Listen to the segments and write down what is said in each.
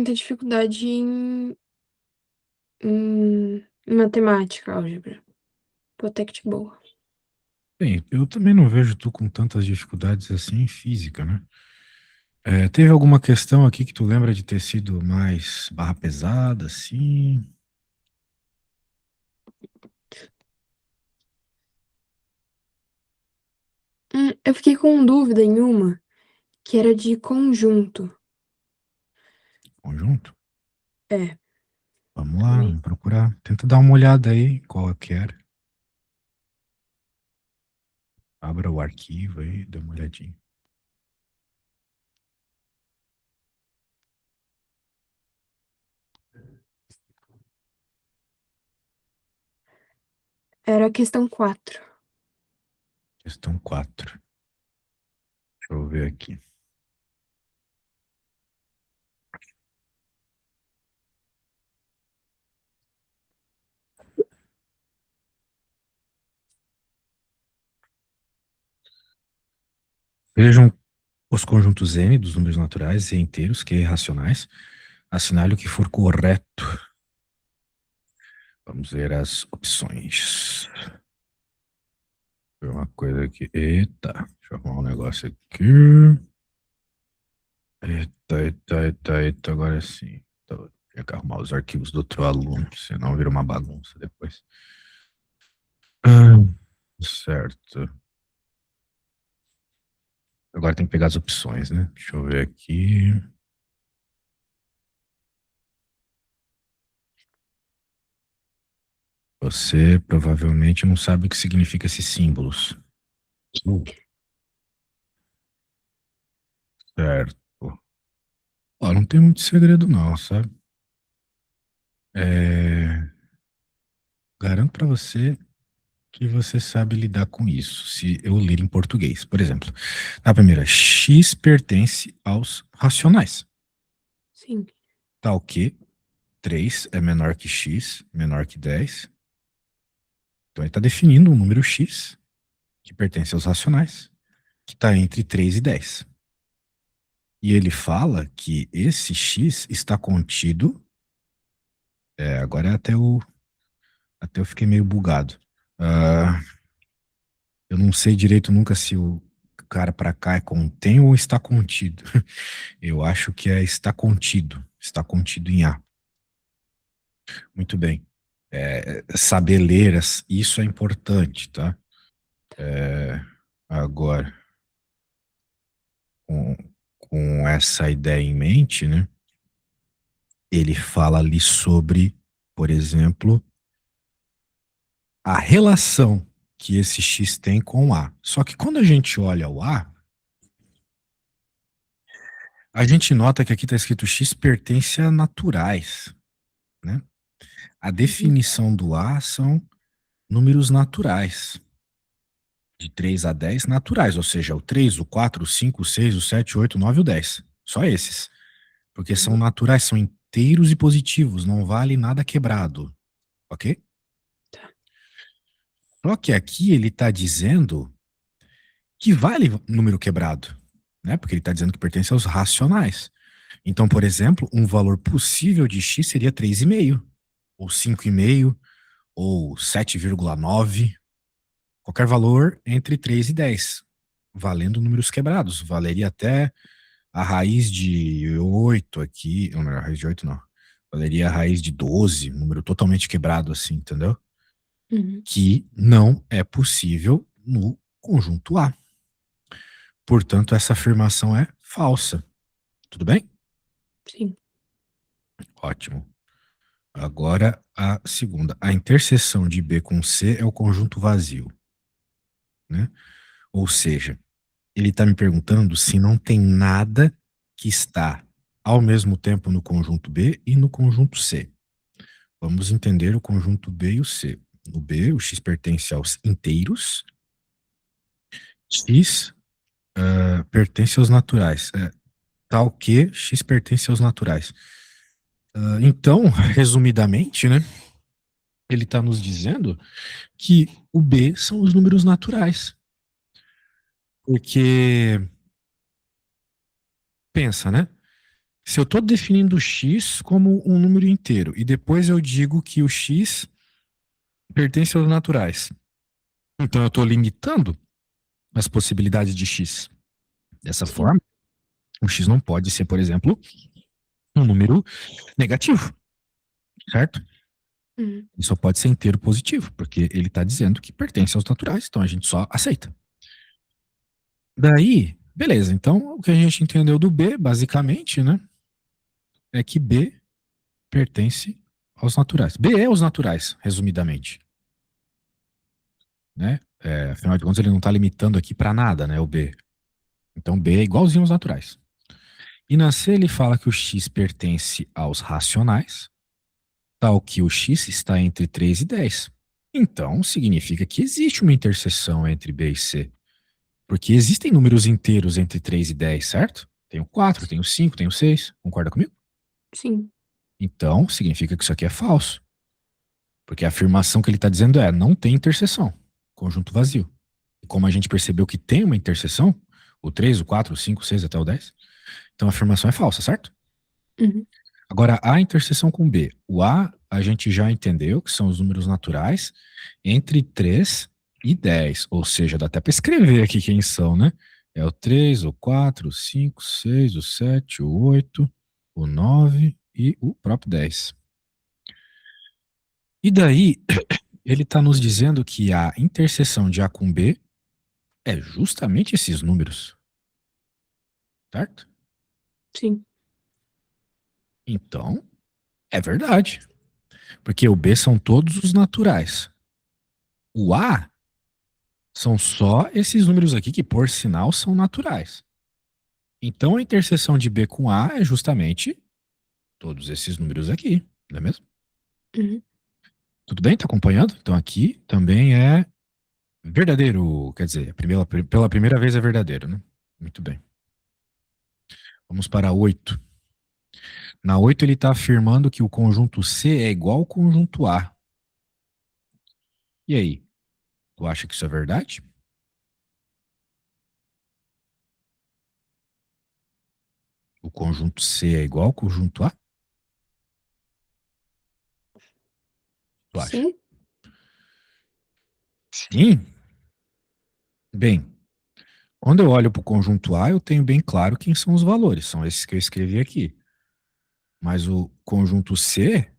muita dificuldade em matemática, álgebra. Tô até que de boa. Bem, eu também não vejo tu com tantas dificuldades assim em física, né? Teve alguma questão aqui que tu lembra de ter sido mais barra pesada, assim? Eu fiquei com dúvida em uma que era de conjunto. Conjunto? É, Vamos lá, calma aí. vamos procurar. Tenta dar uma olhada aí, qual é que era. Abra o arquivo aí, dá uma olhadinha. Era a questão 4. Questão 4. Deixa eu ver aqui. Vejam os conjuntos N dos números naturais e inteiros, que é irracionais. Assinale o que for correto. Vamos ver as opções. Ver uma coisa aqui. Eita, deixa eu arrumar um negócio aqui. Eita, agora sim. Tinha que arrumar os arquivos do outro aluno, senão vira uma bagunça depois. Ah, certo. Agora tem que pegar as opções, né? Deixa eu ver aqui. Você provavelmente não sabe o que significa esses símbolos. Certo. Ó, não tem muito segredo não, sabe? É, Garanto pra você que você sabe lidar com isso, se eu ler em português. Por exemplo, na primeira, x pertence aos racionais. Sim. Tal que 3 é menor que x, menor que 10. Então ele está definindo um número x que pertence aos racionais, que está entre 3 e 10. E ele fala que esse x está contido. Agora até eu fiquei meio bugado. Ah, eu não sei direito nunca se o cara para cá é contém ou está contido. Eu acho que está contido. Está contido em A. Muito bem. Saber ler, isso é importante, tá? Agora, com, com essa ideia em mente, né? Ele fala ali sobre, por exemplo, a relação que esse X tem com o A. Só que quando a gente olha o A, a gente nota que aqui está escrito X pertence a naturais, né? A Uhum. definição do A são números naturais, de 3 a 10 naturais, ou seja, o 3, o 4, o 5, o 6, o 7, o 8, o 9 e o 10. Só esses. Porque são Uhum. naturais, são inteiros e positivos, não vale nada quebrado, ok? Tá. Só que aqui ele está dizendo que vale número quebrado, né? Porque ele está dizendo que pertence aos racionais. Então, por exemplo, um valor possível de x seria 3,5, ou 5,5, ou 7,9, qualquer valor entre 3 e 10, valendo números quebrados. Valeria até a raiz de 8 aqui, não, a raiz de 8 não. Valeria a raiz de 12, número totalmente quebrado assim, entendeu? Uhum. Que não é possível no conjunto A. Portanto, essa afirmação é falsa. Tudo bem? Sim. Ótimo. Agora a segunda. A interseção de B com C é o conjunto vazio, né? Ou seja, ele está me perguntando se não tem nada que está ao mesmo tempo no conjunto B e no conjunto C. Vamos entender o conjunto B e o C. No B, o X pertence aos inteiros, X pertence aos naturais. Tal que X pertence aos naturais. Então, resumidamente, né, ele está nos dizendo que o B são os números naturais. Porque, pensa, né? Se eu estou definindo x como um número inteiro e depois eu digo que o x pertence aos naturais, então eu estou limitando as possibilidades de x. Dessa Sim. forma, o x não pode ser, por exemplo, um número negativo, certo? Uhum. Ele só pode ser inteiro positivo, porque ele está dizendo que pertence aos naturais, então a gente só aceita. Daí, beleza, então o que a gente entendeu do B, basicamente, né, é que B pertence aos naturais. B é os naturais, resumidamente. Né? Afinal de contas, ele não está limitando aqui para nada, né, o B. Então B é igualzinho aos naturais. E na C ele fala que o X pertence aos racionais, tal que o X está entre 3 e 10. Então, significa que existe uma interseção entre B e C. Porque existem números inteiros entre 3 e 10, certo? Tem o 4, tem o 5, tem o 6. Concorda comigo? Sim. Então, significa que isso aqui é falso. Porque a afirmação que ele está dizendo é: não tem interseção. Conjunto vazio. E como a gente percebeu que tem uma interseção, o 3, o 4, o 5, o 6 até o 10, então a afirmação é falsa, certo? Uhum. Agora, a interseção com B. O A gente já entendeu que são os números naturais entre 3 e 10. Ou seja, dá até para escrever aqui quem são, né? É o 3, o 4, o 5, o 6, o 7, o 8, o 9 e o próprio 10. E daí, ele está nos dizendo que a interseção de A com B é justamente esses números, certo? Sim. Então, é verdade. Porque o B são todos os naturais. O A são só esses números aqui que, por sinal, são naturais. Então, a interseção de B com A é justamente todos esses números aqui, não é mesmo? Uhum. Tudo bem? Tá acompanhando? Então, aqui também é verdadeiro. Quer dizer, pela primeira vez é verdadeiro, né? Muito bem. Vamos para 8. Na 8 ele está afirmando que o conjunto C é igual ao conjunto A. E aí? Tu acha que isso é verdade? O conjunto C é igual ao conjunto A? Tu acha? Sim. Sim. Bem, quando eu olho para o conjunto A, eu tenho bem claro quem são os valores. São esses que eu escrevi aqui. Mas o conjunto C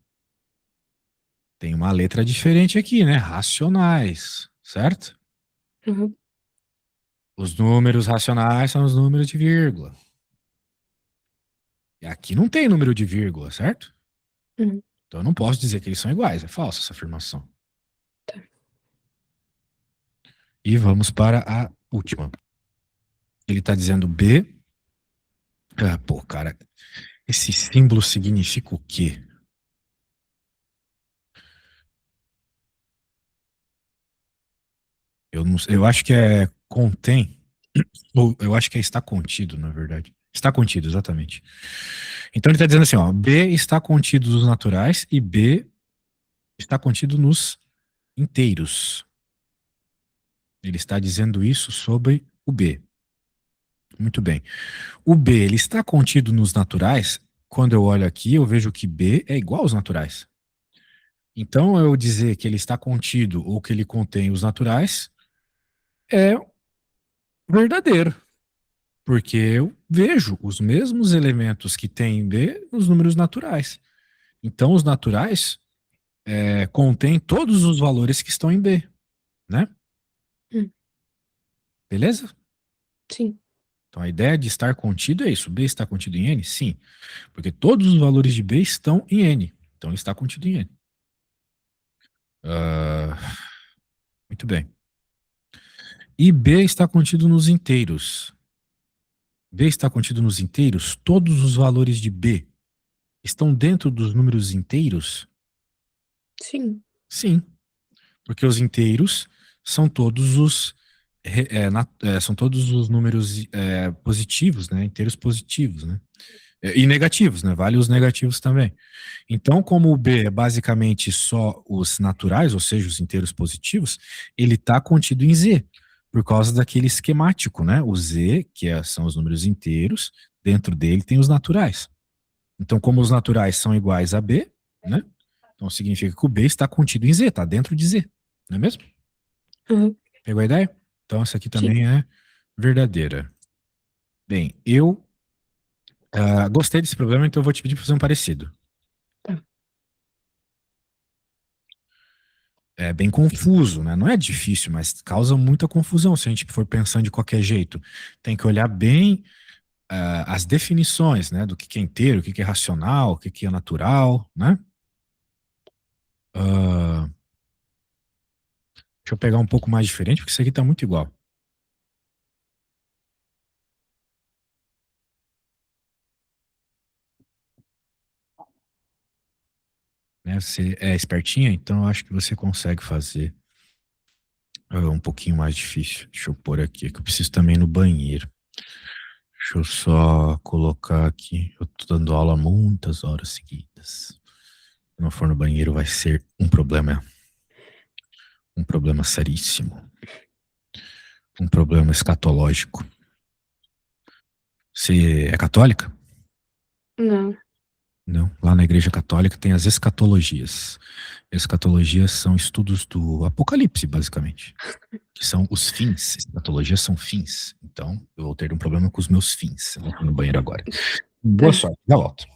tem uma letra diferente aqui, né? Racionais, certo? Uhum. Os números racionais são os números de vírgula. E aqui não tem número de vírgula, certo? Uhum. Então eu não posso dizer que eles são iguais. É falsa essa afirmação. Tá. E vamos para a última. Ele está dizendo B. Ah, pô, cara, esse símbolo significa o quê? Eu acho que é contém, ou eu acho que é está contido, na verdade. Está contido, exatamente. Então ele está dizendo assim, ó, B está contido nos naturais e B está contido nos inteiros. Ele está dizendo isso sobre o B. Muito bem. O B, ele está contido nos naturais. Quando eu olho aqui, eu vejo que B é igual aos naturais. Então, eu dizer que ele está contido ou que ele contém os naturais é verdadeiro, porque eu vejo os mesmos elementos que tem em B nos números naturais. Então, os naturais contêm todos os valores que estão em B, né? Uhum. Beleza? Sim. Então, a ideia de estar contido é isso. B está contido em N? Sim, porque todos os valores de B estão em N. Então, ele está contido em N. Ah, muito bem. E B está contido nos inteiros. B está contido nos inteiros? Todos os valores de B estão dentro dos números inteiros? Sim. Sim, porque os inteiros são todos os são todos os números positivos, né? Inteiros positivos, né? E negativos, né? Vale os negativos também. Então, como o B é basicamente só os naturais, ou seja, os inteiros positivos, ele está contido em Z, por causa daquele esquemático, né? O Z, são os números inteiros, dentro dele tem os naturais. Então, como os naturais são iguais a B, né? Então significa que o B está contido em Z, está dentro de Z, não é mesmo? Aham. Pegou a ideia? Então, essa aqui Sim. também é verdadeira. Bem, eu gostei desse problema, então eu vou te pedir para fazer um parecido. Tá. É bem confuso, né? Não é difícil, mas causa muita confusão se a gente for pensando de qualquer jeito. Tem que olhar bem as definições, né? Do que é inteiro, o que é racional, o que é natural, né? Ah, deixa eu pegar um pouco mais diferente, porque isso aqui tá muito igual. Né? Você é espertinha, então eu acho que você consegue fazer um pouquinho mais difícil. Deixa eu pôr aqui, que eu preciso também ir no banheiro. Deixa eu só colocar aqui. Eu tô dando aula muitas horas seguidas. Se não for no banheiro, vai ser um problema seríssimo, um problema escatológico. Você é católica? Não. Não. Lá na Igreja Católica tem as escatologias. Escatologias são estudos do Apocalipse, basicamente, que são os fins. Escatologias são fins. Então, eu vou ter um problema com os meus fins. Eu vou no banheiro agora. Boa Tá. sorte. Já volto.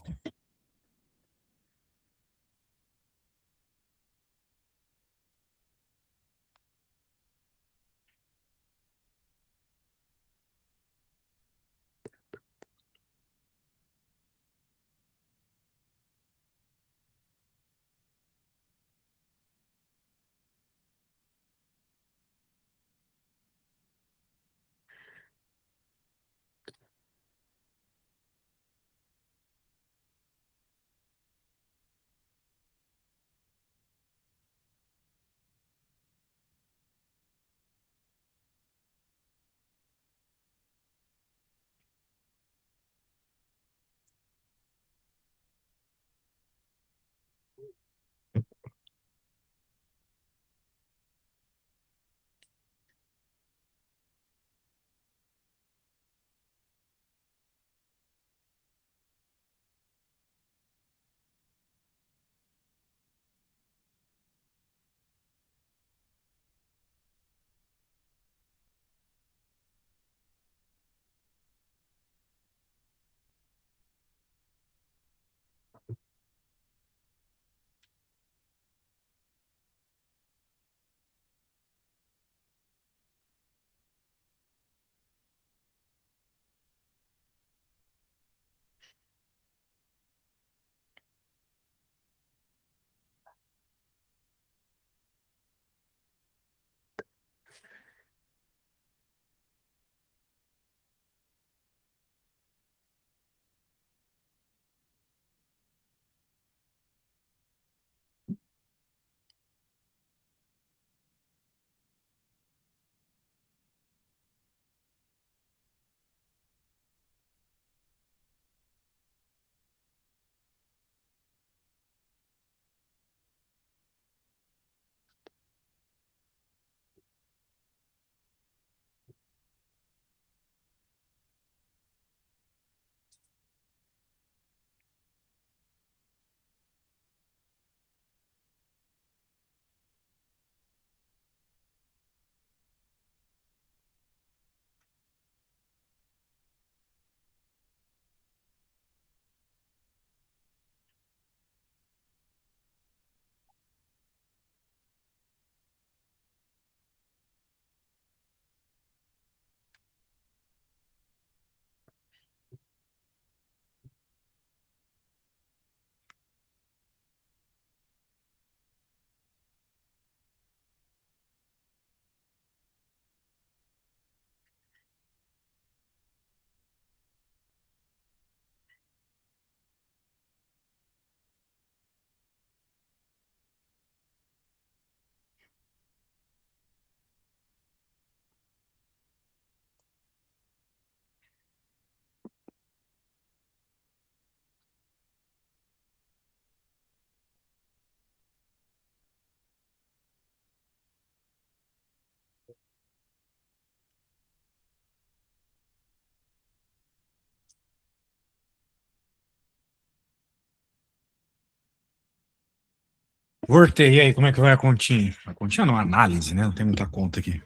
Voltei, e aí, como é que vai a continha? A continha não, a análise, né? Não tem muita conta aqui.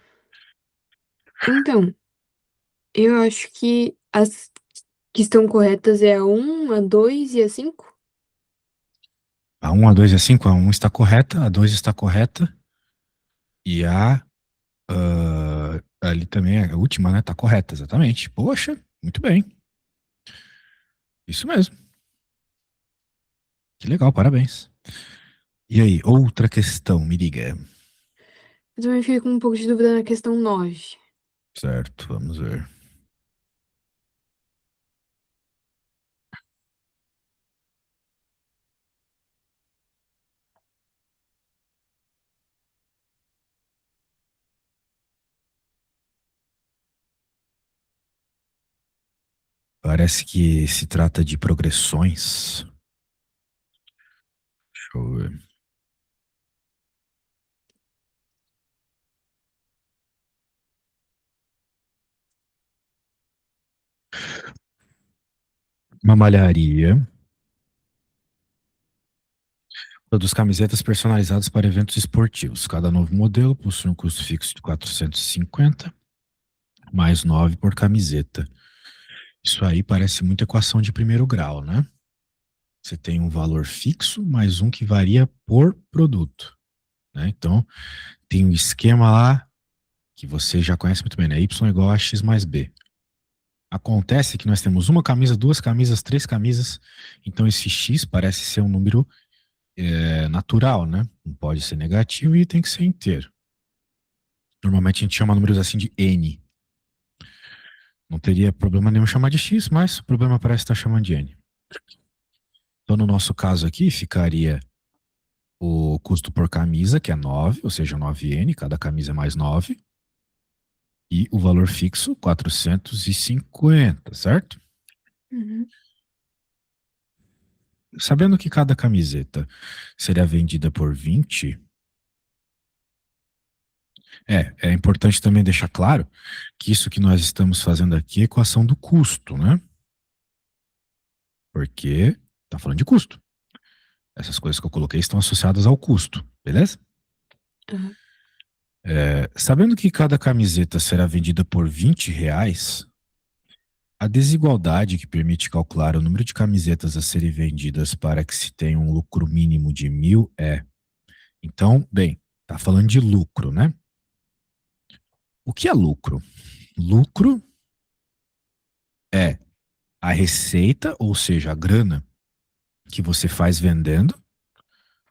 Então, eu acho que as que estão corretas é a 1, a 2 e a 5. A 1, a 2 e a 5, a 1 está correta, a 2 está correta, e ali também, a última, né? Tá correta, exatamente. Poxa, muito bem. Isso mesmo. Que legal, parabéns. E aí, outra questão, me diga. Eu também fico com um pouco de dúvida na questão 9. Certo, vamos ver. Parece que se trata de progressões. Deixa eu ver. Uma malharia produz camisetas personalizadas para eventos esportivos. Cada novo modelo possui um custo fixo de 450, mais 9 por camiseta. Isso aí parece muito equação de primeiro grau, né? Você tem um valor fixo mais um que varia por produto, né? Então, tem um esquema lá que você já conhece muito bem, né? Y igual a X mais B. Acontece que nós temos uma camisa, duas camisas, três camisas, então esse X parece ser um número natural, né? Não pode ser negativo e tem que ser inteiro. Normalmente a gente chama números assim de N. Não teria problema nenhum chamar de X, mas o problema parece estar chamando de N. Então, no nosso caso aqui, ficaria o custo por camisa, que é 9, ou seja, 9N, cada camisa é mais 9, e o valor fixo, 450, certo? Uhum. Sabendo que cada camiseta seria vendida por 20, é importante também deixar claro que isso que nós estamos fazendo aqui é equação do custo, né? Porque tá falando de custo. Essas coisas que eu coloquei estão associadas ao custo, beleza? Aham. Sabendo que cada camiseta será vendida por R$ 20, a desigualdade que permite calcular o número de camisetas a serem vendidas para que se tenha um lucro mínimo de 1.000 é. Então, bem, tá falando de lucro, né? O que é lucro? Lucro é a receita, ou seja, a grana que você faz vendendo,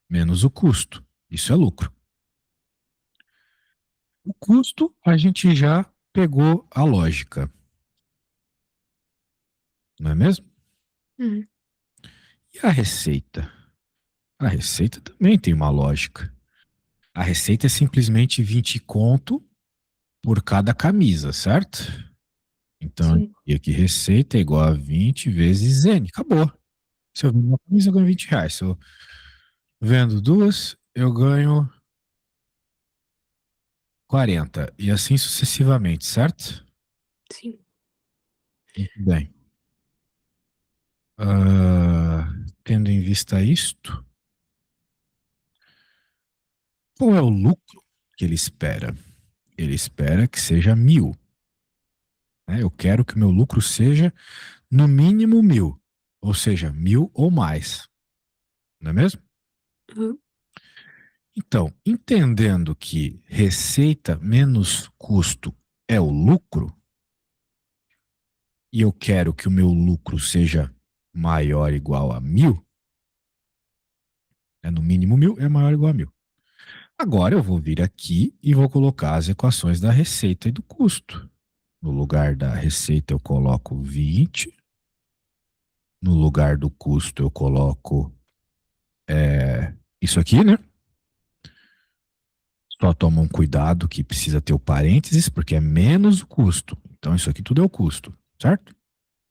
menos o custo. Isso é lucro. O custo, a gente já pegou a lógica, não é mesmo? Uhum. E a receita? A receita também tem uma lógica. A receita é simplesmente 20 conto por cada camisa, certo? Então, Sim, e aqui receita é igual a 20 vezes N. Acabou. Se eu vendo uma camisa, eu ganho R$ 20. Se eu vendo duas, eu ganho 40. E assim sucessivamente, certo? sim. Muito bem. Tendo em vista isto, qual é o lucro que ele espera? Ele espera que seja 1.000. Né? Eu quero que o meu lucro seja no mínimo 1.000. Ou seja, 1.000 ou mais. Não é mesmo? Aham. Então, entendendo que receita menos custo é o lucro, e eu quero que o meu lucro seja maior ou igual a 1.000, no mínimo 1.000 é maior ou igual a 1.000. Agora eu vou vir aqui e vou colocar as equações da receita e do custo. No lugar da receita eu coloco 20, no lugar do custo eu coloco isso aqui, né? Só toma um cuidado que precisa ter o parênteses, porque é menos o custo. Então, isso aqui tudo é o custo, certo?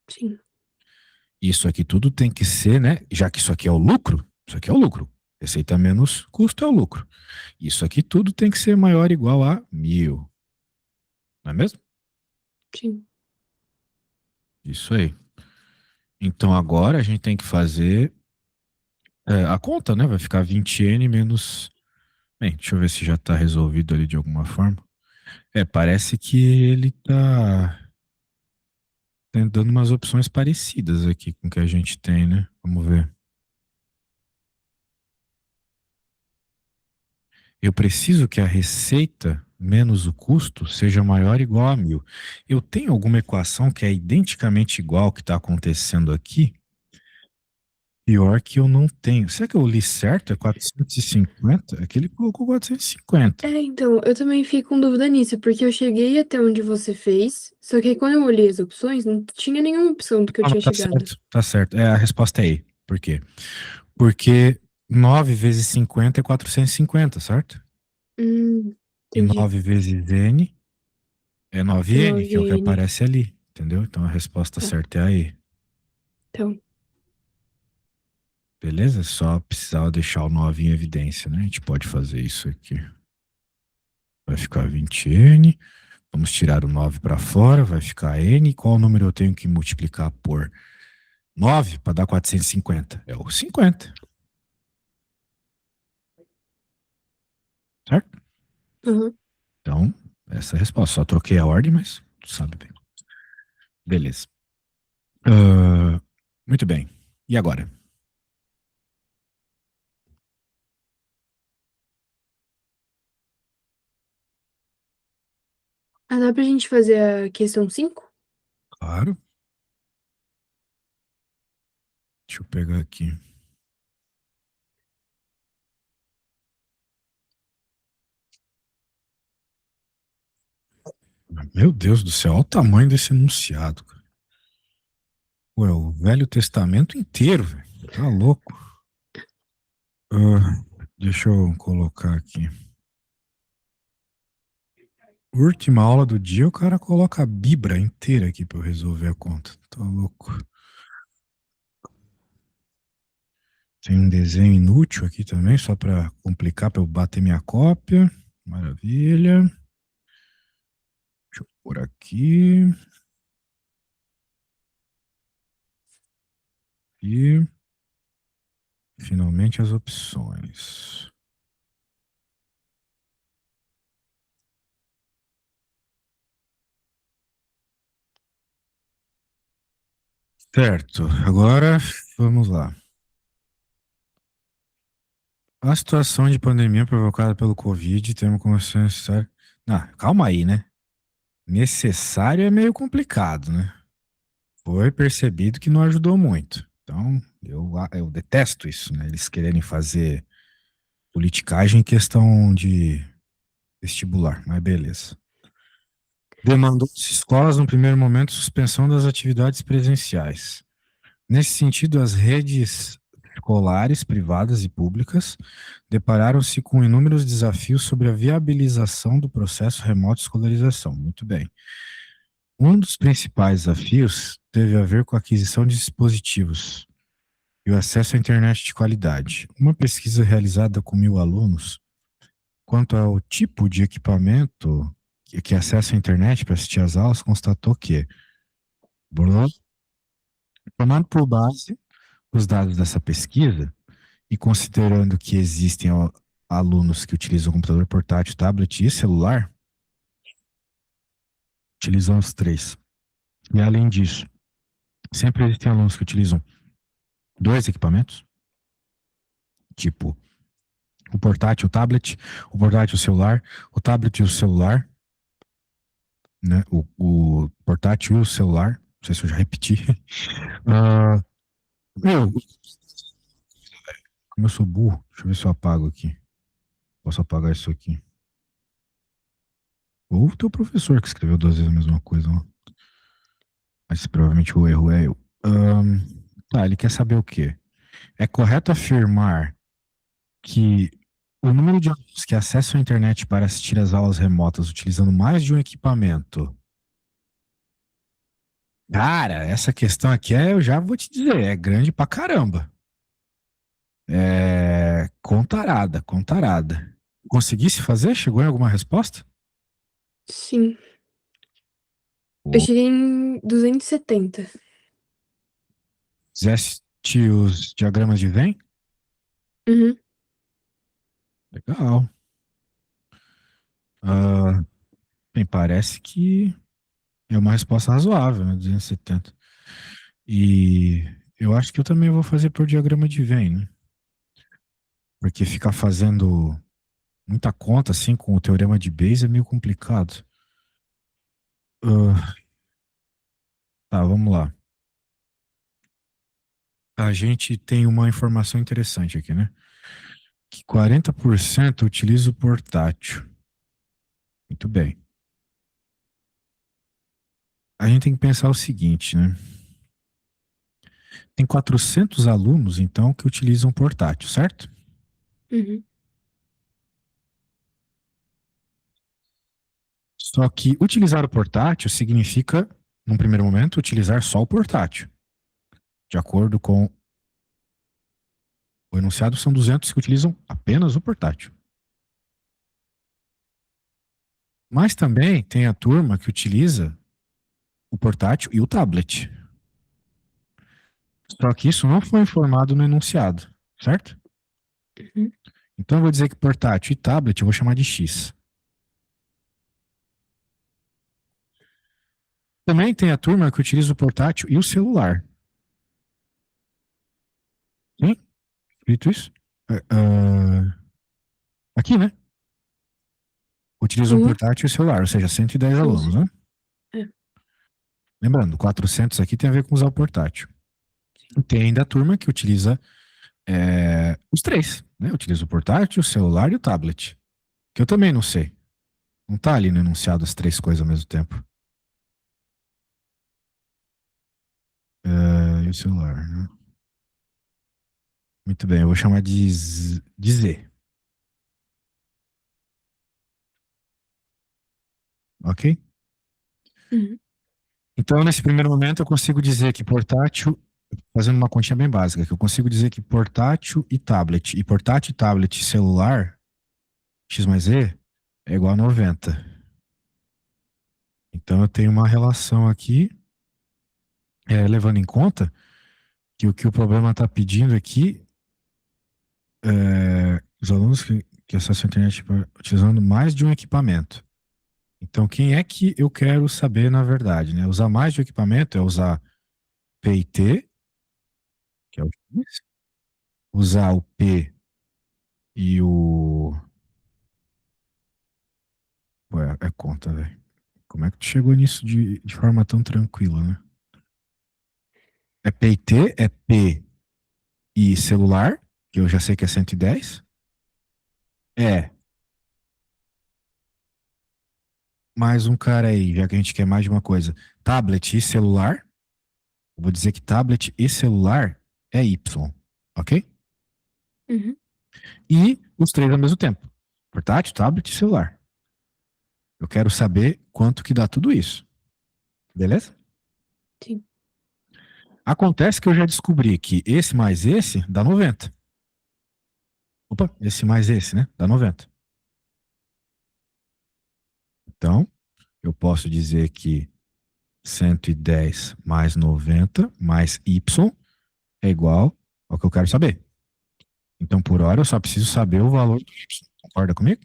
Sim, Isso aqui tudo tem que ser, né? Já que isso aqui é o lucro, isso aqui é o lucro. Receita menos custo é o lucro. Isso aqui tudo tem que ser maior ou igual a 1.000. Não é mesmo? sim. Isso aí. Então, agora a gente tem que fazer A conta, né? Vai ficar 20N menos. Bem, deixa eu ver se já tá resolvido ali de alguma forma. Parece que ele tá dando umas opções parecidas aqui com o que a gente tem, né? Vamos ver. Eu preciso que a receita menos o custo seja maior ou igual a 1.000. Eu tenho alguma equação que é identicamente igual ao que está acontecendo aqui? Pior que eu não tenho. Será que eu li certo? É 450? Aqui ele colocou 450. Então, eu também fico com dúvida nisso, porque eu cheguei até onde você fez, só que aí quando eu olhei as opções, não tinha nenhuma opção do que eu Ah, mas tinha tá chegado. certo, tá certo. A resposta é E. Por quê? Porque 9 vezes 50 é 450, certo? E Entendi. 9 vezes N é 9N, que é o que 9N. aparece ali. Entendeu? Então a resposta Tá. certa é a E. Então, Beleza? Só precisava deixar o 9 em evidência, né? A gente pode fazer isso aqui. Vai ficar 20N. Vamos tirar o 9 para fora, vai ficar N. Qual número eu tenho que multiplicar por 9 para dar 450? É o 50, certo? aham. Então, essa é a resposta. Só troquei a ordem, mas tu sabe bem. Beleza. Ah, muito bem. E agora? Ah, dá pra gente fazer a questão 5? Claro. Deixa eu pegar aqui. Meu Deus do céu, olha o tamanho desse enunciado, cara. Pô, é o Velho Testamento inteiro, velho. Tá louco. Deixa eu colocar aqui. Última aula do dia, o cara coloca a Bíblia inteira aqui pra eu resolver a conta. Tá louco. Tem um desenho inútil aqui também, só pra complicar, pra eu bater minha cópia. Maravilha. Deixa eu pôr aqui. E finalmente as opções. Certo, agora vamos lá. A situação de pandemia provocada pelo Covid, temos como necessário. Não, calma aí, né? Necessário é meio complicado, né? Foi percebido que não ajudou muito. Então, eu detesto isso, né? Eles quererem fazer politicagem em questão de vestibular, mas beleza. Demandou-se escolas, no primeiro momento, suspensão das atividades presenciais. Nesse sentido, as redes escolares, privadas e públicas, depararam-se com inúmeros desafios sobre a viabilização do processo remoto de escolarização. Muito bem. Um dos principais desafios teve a ver com a aquisição de dispositivos e o acesso à internet de qualidade. Uma pesquisa realizada com 1.000 alunos quanto ao tipo de equipamento que acessa a internet para assistir às aulas constatou que, tomando por base os dados dessa pesquisa e considerando que existem alunos que utilizam computador portátil, tablet e celular, utilizam os três. E além disso, sempre existem alunos que utilizam dois equipamentos, tipo o portátil, o tablet, o portátil, o celular, o tablet e o celular, né? O portátil e o celular. Não sei se eu já repeti. Ah, meu, como eu sou burro, deixa eu ver se eu apago aqui. Posso apagar isso aqui. Ou o teu professor que escreveu duas vezes a mesma coisa, ó. Mas provavelmente o erro é eu. Tá, ele quer saber o quê? É correto afirmar que o número de alunos que acessam a internet para assistir às aulas remotas utilizando mais de um equipamento. Cara, essa questão aqui eu já vou te dizer, é grande pra caramba. É contarada, contarada. Conseguisse fazer? Chegou em alguma resposta? Sim. Eu Ou cheguei em 270. fizeste os diagramas de Venn? Uhum. Legal. Ah, bem, parece que é uma resposta razoável, né? 270. E eu acho que eu também vou fazer por diagrama de Venn, né? Porque ficar fazendo muita conta assim com o teorema de Bayes é meio complicado. Ah, tá, vamos lá. A gente tem uma informação interessante aqui, né? Que 40% utiliza o portátil. Muito bem. A gente tem que pensar o seguinte, né? Tem 400 alunos, então, que utilizam portátil, certo? Uhum. Só que utilizar o portátil significa, num primeiro momento, utilizar só o portátil. De acordo com o enunciado, são 200 que utilizam apenas o portátil. Mas também tem a turma que utiliza o portátil e o tablet. Só que isso não foi informado no enunciado, certo? Uhum. Então eu vou dizer que portátil e tablet eu vou chamar de X. Também tem a turma que utiliza o portátil e o celular. Sim? Escrito isso? Aqui, né? Utiliza um Uhum. portátil e o celular, ou seja, 110 alunos, Isso. né? É. Lembrando, 400 aqui tem a ver com usar o portátil. E tem ainda a turma que utiliza os três, né? Utiliza o portátil, o celular e o tablet. Que eu também não sei. Não tá ali no enunciado as três coisas ao mesmo tempo. E o celular, né? Muito bem, eu vou chamar de Z, ok? Uhum. Então, nesse primeiro momento, eu consigo dizer que portátil, fazendo uma continha bem básica, que eu consigo dizer que portátil e tablet e celular, X mais E, é igual a 90. Então, eu tenho uma relação aqui, levando em conta que o problema está pedindo aqui os alunos que acessam a internet tipo, utilizando mais de um equipamento. Então, quem é que eu quero saber na verdade, né? Usar mais de um equipamento é usar P e T, que é o X, usar o P e o. Pô, é conta, velho. Como é que tu chegou nisso de forma tão tranquila, né? É P e T, é P e celular, que eu já sei que é 110. É, mais um cara aí, já que a gente quer mais de uma coisa. Tablet e celular. Eu vou dizer que tablet e celular é Y, ok? Uhum. E os três ao mesmo tempo. Portátil, tablet e celular. Eu quero saber quanto que dá tudo isso. Beleza? Sim. Acontece que eu já descobri que esse mais esse dá 90. Opa, esse mais esse, né? Dá 90. Então, eu posso dizer que 110 mais 90 mais Y é igual ao que eu quero saber. Então, por hora, eu só preciso saber o valor do Y. Concorda comigo?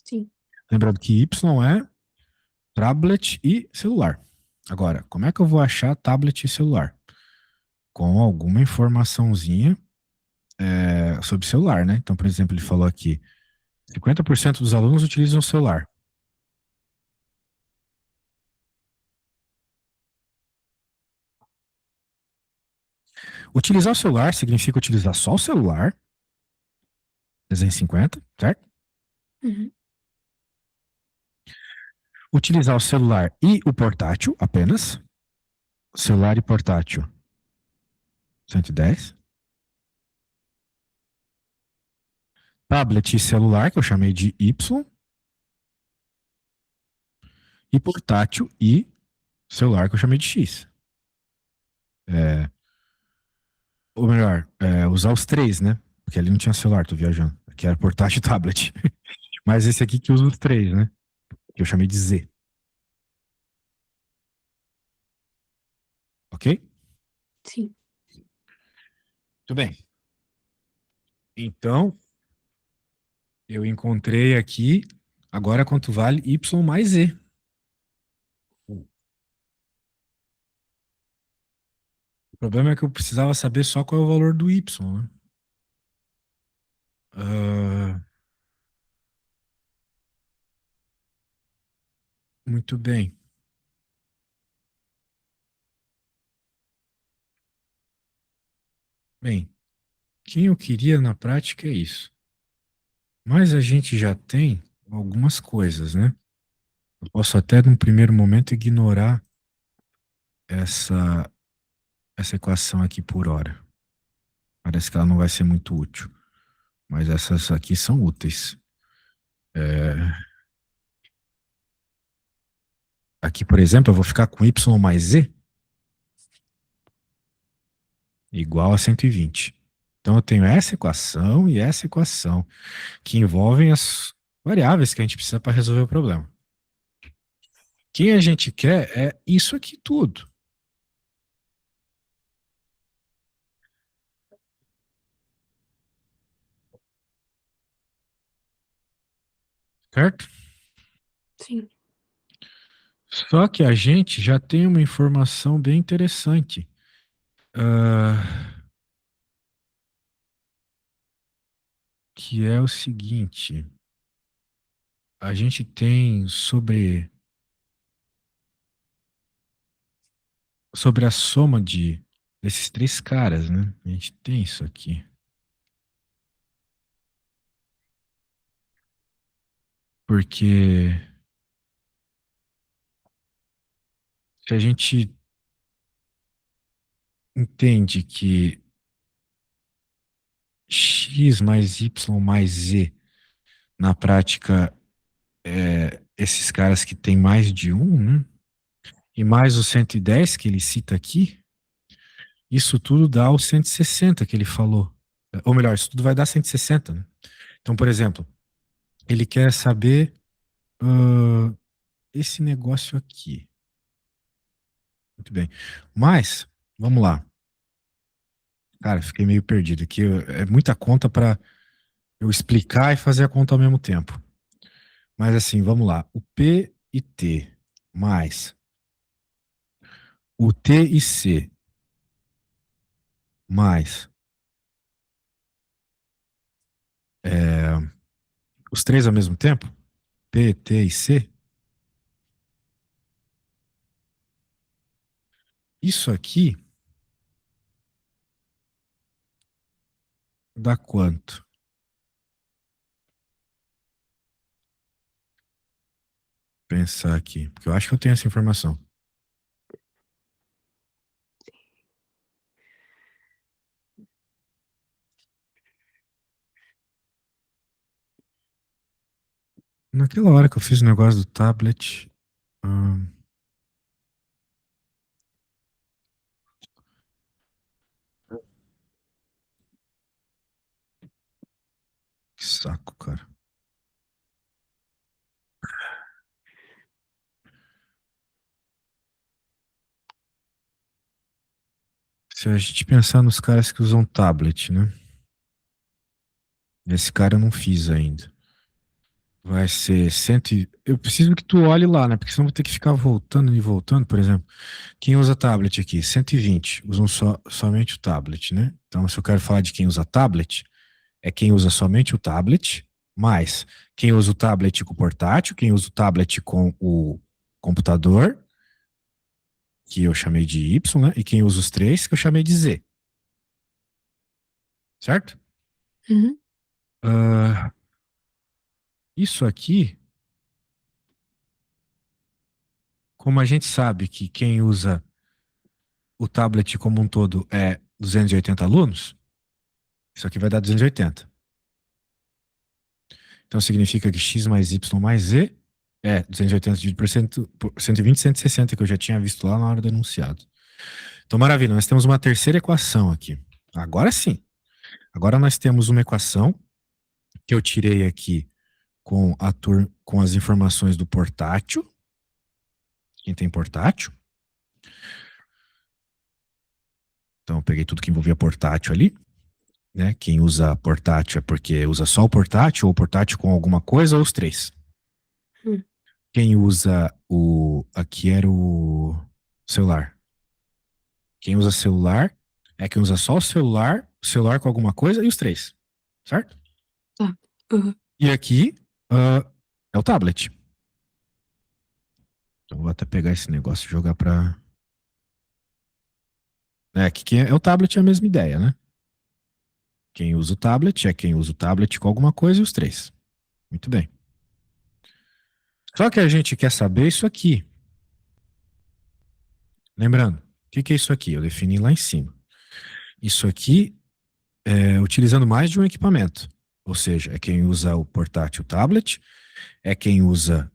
Sim. Lembrando que Y é tablet e celular. Agora, como é que eu vou achar tablet e celular? Com alguma informaçãozinha sobre celular, né? Então, por exemplo, ele falou aqui: 50% dos alunos utilizam o celular. Utilizar o celular significa utilizar só o celular, 350, certo? Uhum. Utilizar o celular e o portátil apenas. Celular e portátil, 110. Tablet e celular, que eu chamei de Y. E portátil e celular, que eu chamei de X. É, ou melhor, usar os três, né? Porque ali não tinha celular, tô viajando. Aqui era portátil e tablet. Mas esse aqui que usa os três, né? Que eu chamei de Z. Ok? Sim. Tudo bem. Então, eu encontrei aqui, agora quanto vale y mais z. O problema é que eu precisava saber só qual é o valor do y, né? Ah, muito bem. Bem, quem eu queria na prática é isso. Mas a gente já tem algumas coisas, né? Eu posso até, num primeiro momento, ignorar essa, essa equação aqui por hora. Parece que ela não vai ser muito útil. Mas essas aqui são úteis. É, aqui, por exemplo, eu vou ficar com y mais z igual a 120. Então, eu tenho essa equação e essa equação, que envolvem as variáveis que a gente precisa para resolver o problema. Quem a gente quer é isso aqui tudo, certo? Sim. Só que a gente já tem uma informação bem interessante. ah, que é o seguinte: a gente tem sobre a soma desses três caras, né? A gente tem isso aqui. Porque se a gente entende que x mais y mais z, na prática, esses caras que tem mais de um, né? E mais o 110 que ele cita aqui, isso tudo dá o 160 que ele falou. Ou melhor, isso tudo vai dar 160, né? Então, por exemplo, ele quer saber ah, esse negócio aqui. Muito bem. Mas, vamos lá. Cara, fiquei meio perdido aqui. É muita conta para eu explicar e fazer a conta ao mesmo tempo. Mas assim, vamos lá. O P e T mais o T e C mais é, os três ao mesmo tempo, P, T e C, isso aqui dá quanto? Pensar aqui, porque eu acho que eu tenho essa informação. Naquela hora que eu fiz o negócio do tablet, hum, que saco, cara. Se a gente pensar nos caras que usam tablet, né? Esse cara eu não fiz ainda. Vai ser cento. Eu preciso que tu olhe lá, né? Porque senão eu vou ter que ficar voltando e voltando, por exemplo. Quem usa tablet aqui? 120. Usam somente o tablet, né? Então, se eu quero falar de quem usa tablet, é quem usa somente o tablet, mais quem usa o tablet com o portátil, quem usa o tablet com o computador, que eu chamei de Y, né? E quem usa os três, que eu chamei de Z. Certo? Uhum. Ah, isso aqui, como a gente sabe que quem usa o tablet como um todo é 280 alunos, isso aqui vai dar 280. Então significa que x mais y mais z é 280 dividido por 120, 160, que eu já tinha visto lá na hora do enunciado. Então, maravilha, nós temos uma terceira equação aqui. Agora sim. Agora nós temos uma equação que eu tirei aqui com as informações do portátil. Quem tem portátil? Então, eu peguei tudo que envolvia portátil ali. né? Quem usa portátil é porque usa só o portátil, ou portátil com alguma coisa, ou os três. Hum, Quem usa o. Aqui era o celular. Quem usa celular é quem usa só o celular com alguma coisa e os três. Certo? tá. Uhum. E aqui é o tablet. Então vou até pegar esse negócio e jogar pra. É, que é o tablet é a mesma ideia, né? Quem usa o tablet é quem usa o tablet com alguma coisa e os três. Muito bem. Só que a gente quer saber isso aqui. Lembrando, o que é isso aqui? Eu defini lá em cima. Isso aqui é utilizando mais de um equipamento. Ou seja, é quem usa o portátil tablet, é quem usa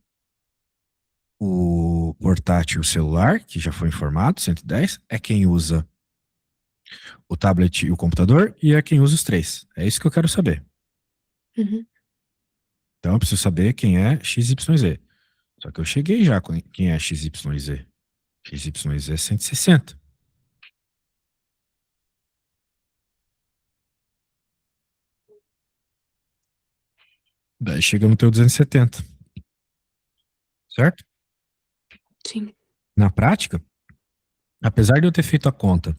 o portátil celular, que já foi informado, 110, é quem usa o tablet e o computador, e é quem usa os três. É isso que eu quero saber. Uhum. Então eu preciso saber quem é XYZ. Só que eu cheguei já com quem é XYZ. XYZ é 160. Daí chega no teu 270, certo? Sim. Na prática, apesar de eu ter feito a conta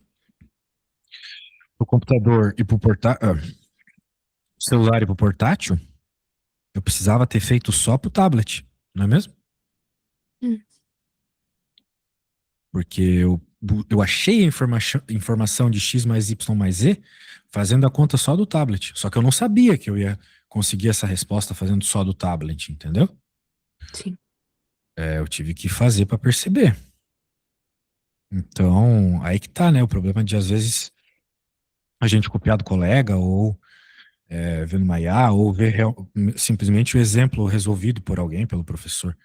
pro computador e pro celular e pro portátil, eu precisava ter feito só pro tablet, não é mesmo? Hum, Porque eu achei a informação de X mais Y mais Z fazendo a conta só do tablet. Só que eu não sabia que eu ia conseguir essa resposta fazendo só do tablet, entendeu? sim. Eu tive que fazer para perceber. Então, aí que tá, né? O problema de às vezes a gente copiar do colega ou ver no IA ou ver simplesmente o exemplo resolvido por alguém, pelo professor.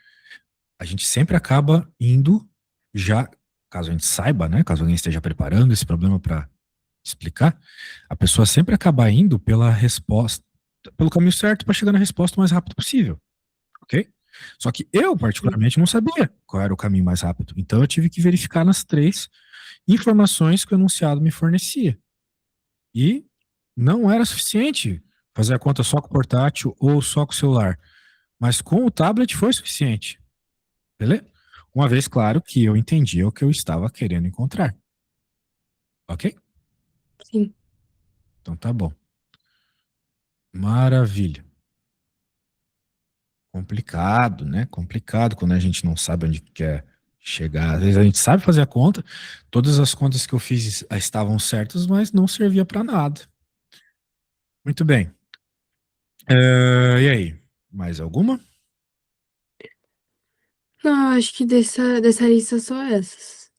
A gente sempre acaba indo já, caso a gente saiba, né? Caso alguém esteja preparando esse problema para explicar, a pessoa sempre acaba indo pela resposta, pelo caminho certo para chegar na resposta o mais rápido possível, ok? Só que eu, Sim. particularmente, não sabia qual era o caminho mais rápido. Então eu tive que verificar nas três informações que o enunciado me fornecia. E não era suficiente fazer a conta só com o portátil ou só com o celular. Mas com o tablet foi suficiente. Beleza? Uma vez, claro, que eu entendia o que eu estava querendo encontrar. Ok? Sim. Então tá bom. Maravilha. Complicado, né? Complicado quando a gente não sabe onde quer chegar. Às vezes a gente sabe fazer a conta, todas as contas que eu fiz estavam certas, mas não servia para nada. Muito bem. E aí? Mais alguma? Não, eu acho que dessa lista só essas.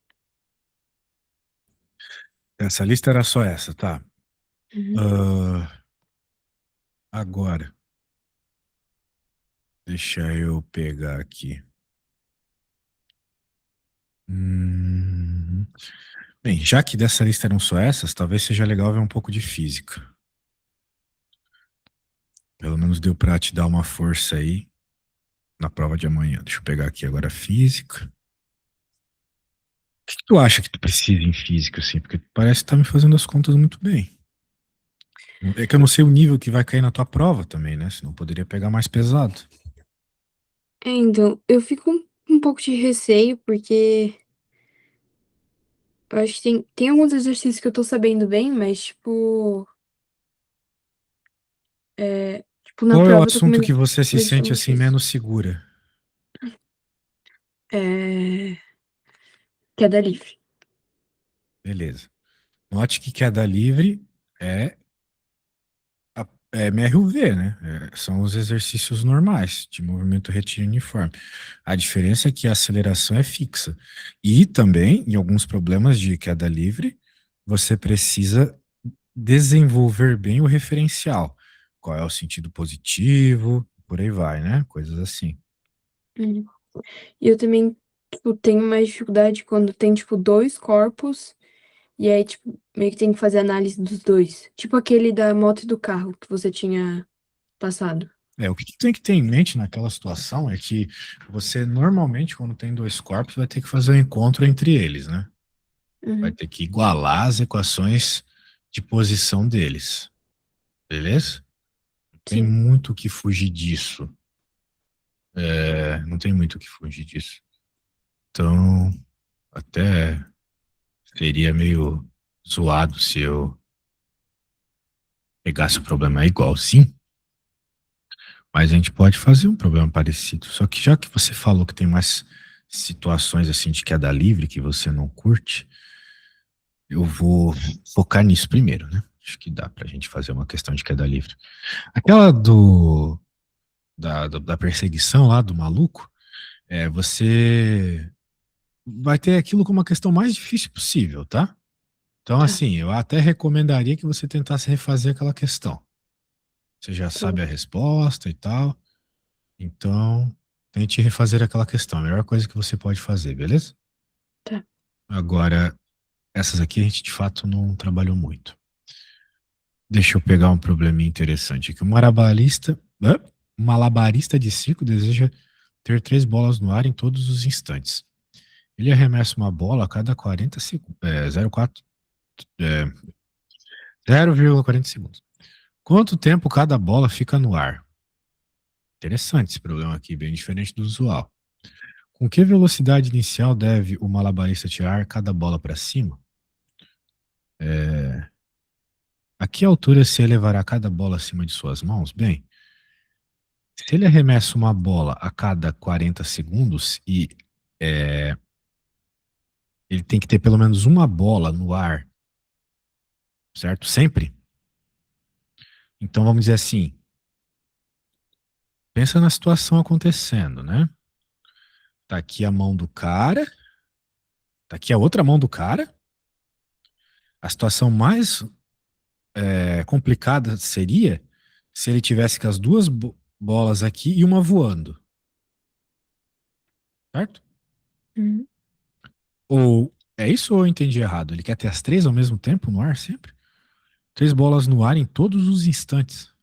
Essa lista era só essa, tá? Uhum. Ah, agora, deixa eu pegar aqui. Hum, Bem, já que dessa lista eram só essas, talvez seja legal ver um pouco de física. Pelo menos deu pra te dar uma força aí na prova de amanhã. Deixa eu pegar aqui agora a física. O que que tu acha que tu precisa em física, assim? Porque parece que tá me fazendo as contas muito bem. É que eu não sei o nível que vai cair na tua prova também, né? Senão poderia pegar mais pesado. Então, eu fico um pouco de receio, porque eu acho que tem alguns exercícios que eu tô sabendo bem, mas, tipo, na Qual é o prova eu tô com assunto medo que você se de ficar sente muito assim difícil. menos segura? É... Queda livre. Beleza. Note que queda livre é é MRUV, né? São os exercícios normais de movimento retilíneo uniforme. A diferença é que a aceleração é fixa. E também, em alguns problemas de queda livre, você precisa desenvolver bem o referencial. Qual é o sentido positivo, por aí vai, né? Coisas assim. Uhum. E eu também, tipo, tenho mais dificuldade quando tem, tipo, dois corpos, e aí, tipo, meio que tem que fazer análise dos dois. Tipo aquele da moto e do carro que você tinha passado. O que tem que ter em mente naquela situação é que você normalmente, quando tem dois corpos, vai ter que fazer um encontro entre eles, né? Vai Uhum. ter que igualar as equações de posição deles. beleza? Não tem Sim. muito o que fugir disso. Não tem muito o que fugir disso. Então, até seria meio zoado se eu pegasse o problema igual, sim. Mas a gente pode fazer um problema parecido. Só que já que você falou que tem mais situações assim de queda livre que você não curte, eu vou focar nisso primeiro, né? Acho que dá pra gente fazer uma questão de queda livre. Aquela da perseguição lá do maluco, você vai ter aquilo como a questão mais difícil possível, tá? Então, Tá. assim, eu até recomendaria que você tentasse refazer aquela questão. Você já Tá sabe bom. a resposta e tal. Então, tente refazer aquela questão. A melhor coisa que você pode fazer, beleza? Tá. Agora, essas aqui a gente de fato não trabalhou muito. Deixa eu pegar um probleminha interessante aqui. Um malabarista de circo deseja ter três bolas no ar em todos os instantes. Ele arremessa uma bola a cada 40 segundos. 0,4, é, 0,40 segundos. Quanto tempo cada bola fica no ar? Interessante esse problema aqui, bem diferente do usual. Com que velocidade inicial deve o malabarista tirar cada bola para cima? É, A que altura se elevará cada bola acima de suas mãos? Bem, se ele arremessa uma bola a cada 40 segundos e é, ele tem que ter pelo menos uma bola no ar, certo? Sempre. Então vamos dizer assim, pensa na situação acontecendo, né? Tá aqui a mão do cara, tá aqui a outra mão do cara. A situação mais complicada seria se ele tivesse com as duas bolas aqui e uma voando, certo? Uhum. Ou é isso ou eu entendi errado? Ele quer ter as três ao mesmo tempo no ar sempre? Três bolas no ar em todos os instantes.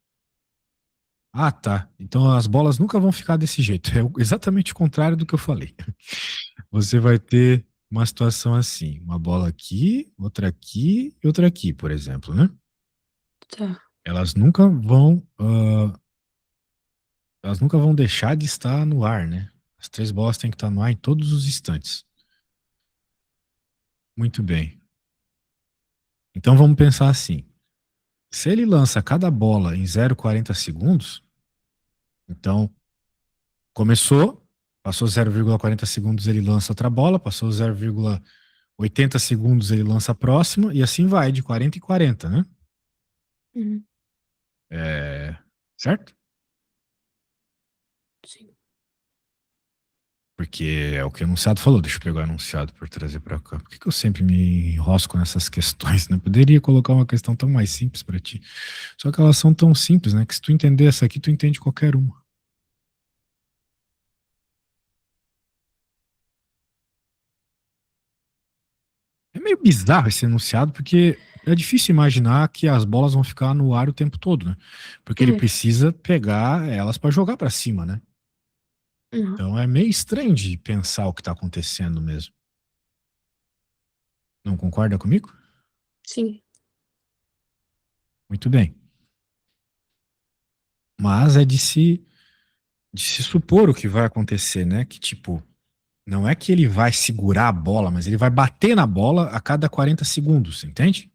Ah, tá. Então as bolas nunca vão ficar desse jeito. É exatamente o contrário do que eu falei. Você vai ter uma situação assim: uma bola aqui e outra aqui, por exemplo, né? Tá. Elas nunca vão, elas nunca vão deixar de estar no ar, né? As três bolas têm que estar no ar em todos os instantes. Muito bem. Então vamos pensar assim: se ele lança cada bola em 0,40 segundos, então começou, passou 0,40 segundos, ele lança outra bola, passou 0,80 segundos, ele lança a próxima, e assim vai, de 40 em 40, né? Uhum. É, certo? Sim. Porque é o que o enunciado falou. Deixa eu pegar o enunciado por trazer para cá. Por que que eu sempre me enrosco nessas questões, né? Poderia colocar uma questão tão mais simples para ti. Só que elas são tão simples, né? Que se tu entender essa aqui, tu entende qualquer uma. É meio bizarro esse enunciado, porque é difícil imaginar que as bolas vão ficar no ar o tempo todo, né? Porque ele É. precisa pegar elas para jogar para cima, né? Uhum. Então é meio estranho de pensar o que tá acontecendo mesmo. Não concorda comigo? Sim. Muito bem. Mas é de se supor o que vai acontecer, né? Que tipo, não é que ele vai segurar a bola, mas ele vai bater na bola a cada 40 segundos, entende?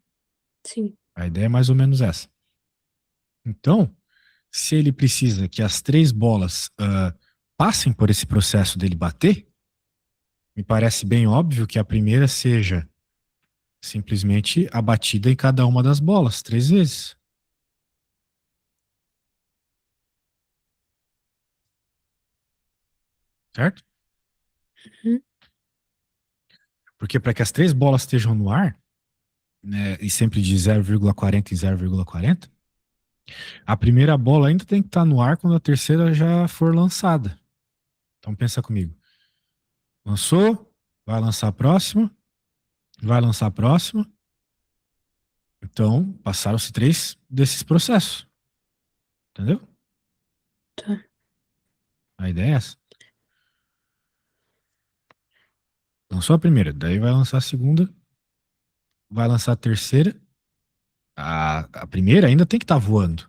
Sim. A ideia é mais ou menos essa. Então, se ele precisa que as três bolas passem por esse processo dele bater, me parece bem óbvio que a primeira seja simplesmente a batida em cada uma das bolas, três vezes, certo? Uhum. Porque para que as três bolas estejam no ar, né, e sempre de 0,40 em 0,40, a primeira bola ainda tem que estar no ar quando a terceira já for lançada. Então pensa comigo. Lançou, vai lançar a próxima, vai lançar a próxima. Então, passaram-se três desses processos. Entendeu? Tá. A ideia é essa. Lançou a primeira, daí vai lançar a segunda, vai lançar a terceira. A primeira ainda tem que estar voando,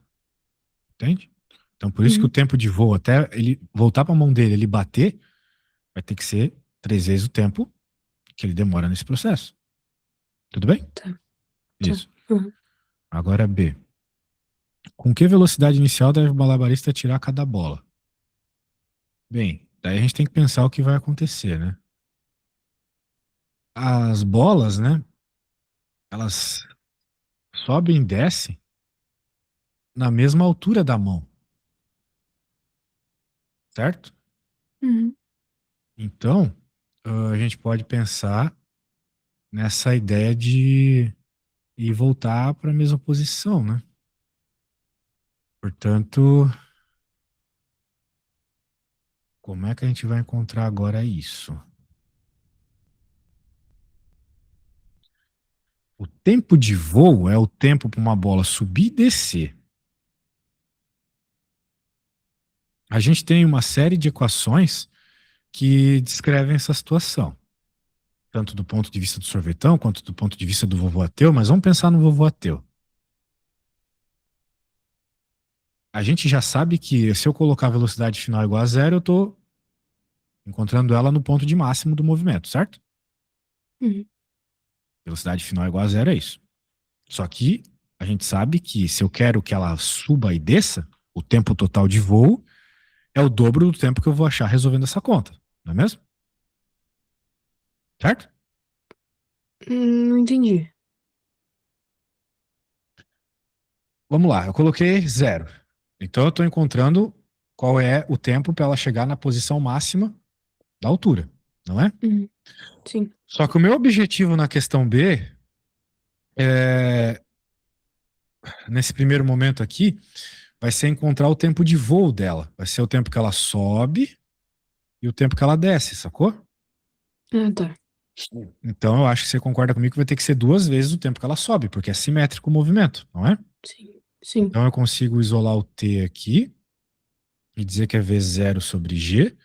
entende? Então, por isso que o Uhum. tempo de voo até ele voltar para a mão dele, ele bater, vai ter que ser 3 vezes o tempo que ele demora nesse processo. Tudo bem? Tá, tá. Isso. Uhum. Agora B. Com que velocidade inicial deve o malabarista tirar cada bola? Bem, daí a gente tem que pensar o que vai acontecer, né? As bolas, né? Elas sobem e descem na mesma altura da mão, certo? Uhum. Então, a gente pode pensar nessa ideia de ir voltar para a mesma posição, né? Portanto, como é que a gente vai encontrar agora isso? O tempo de voo é o tempo para uma bola subir e descer. A gente tem uma série de equações que descrevem essa situação, tanto do ponto de vista do sorvetão quanto do ponto de vista do vovô ateu, mas vamos pensar no vovô ateu. A gente já sabe que se eu colocar a velocidade final igual a zero, eu estou encontrando ela no ponto de máximo do movimento, certo? Uhum. Velocidade final igual a zero é isso. Só que a gente sabe que se eu quero que ela suba e desça, o tempo total de voo é o dobro do tempo que eu vou achar resolvendo essa conta, não é mesmo? Certo? Não entendi. Vamos lá, eu coloquei zero. Então eu estou encontrando qual é o tempo para ela chegar na posição máxima da altura, não é? Uhum. Sim. Só que o meu objetivo na questão B é, nesse primeiro momento aqui, vai ser encontrar o tempo de voo dela. Vai ser o tempo que ela sobe e o tempo que ela desce, sacou? Ah, tá. Então eu acho que você concorda comigo que vai ter que ser 2 vezes o tempo que ela sobe, porque é simétrico o movimento, não é? Sim. Sim. Então eu consigo isolar o T aqui e dizer que é V0 sobre G.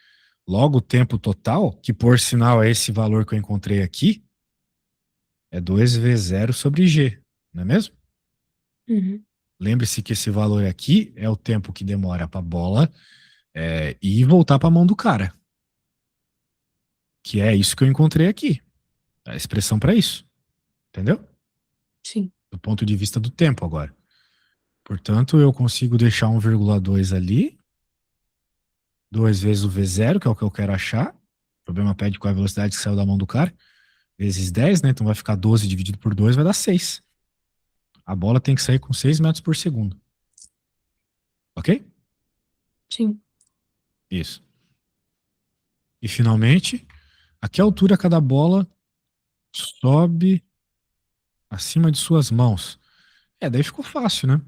Logo, o tempo total, que por sinal é esse valor que eu encontrei aqui, é 2V0 sobre G, não é mesmo? Uhum. Lembre-se que esse valor aqui é o tempo que demora para a bola ir e voltar para a mão do cara, que é isso que eu encontrei aqui, a expressão para isso, entendeu? Sim. Do ponto de vista do tempo agora. Portanto, eu consigo deixar 1,2 ali, 2 vezes o V0, que é o que eu quero achar. O problema pede qual é a velocidade que saiu da mão do cara, vezes 10, né? Então vai ficar 12 dividido por 2, vai dar 6. A bola tem que sair com 6 metros por segundo. Ok? Sim. Isso. E finalmente, a que altura cada bola sobe acima de suas mãos? Daí ficou fácil, né?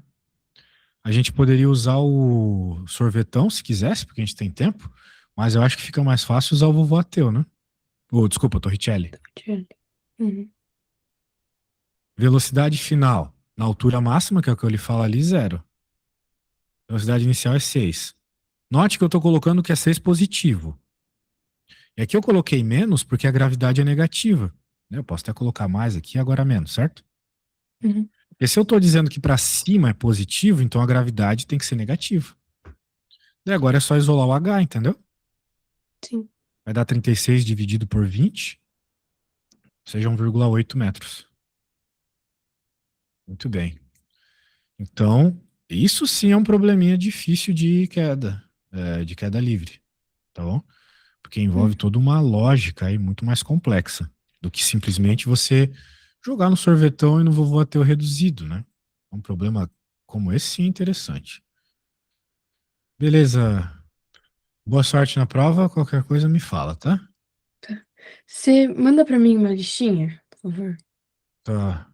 A gente poderia usar o sorvetão se quisesse, porque a gente tem tempo, mas eu acho que fica mais fácil usar o vovô ateu, né? Desculpa, Torricelli. Tchau. Uhum. Velocidade final. Na altura máxima, que é o que eu lhe falo ali, zero. Velocidade inicial é 6. Note que eu estou colocando que é 6 positivo. E aqui eu coloquei menos porque a gravidade é negativa. Eu posso até colocar mais aqui, agora menos, certo? Uhum. E se eu estou dizendo que para cima é positivo, então a gravidade tem que ser negativa. E agora é só isolar o H, entendeu? Sim. Vai dar 36 dividido por 20, ou seja, 1,8 metros. Muito bem. Então, isso sim é um probleminha difícil de queda livre, tá bom? Porque envolve Uhum. toda uma lógica aí muito mais complexa do que simplesmente você jogar no sorvetão e no vovô ateu reduzido, né? Um problema como esse sim é interessante. Beleza. Boa sorte na prova. Qualquer coisa me fala, tá? Tá. Você manda pra mim uma listinha, por favor? Tá.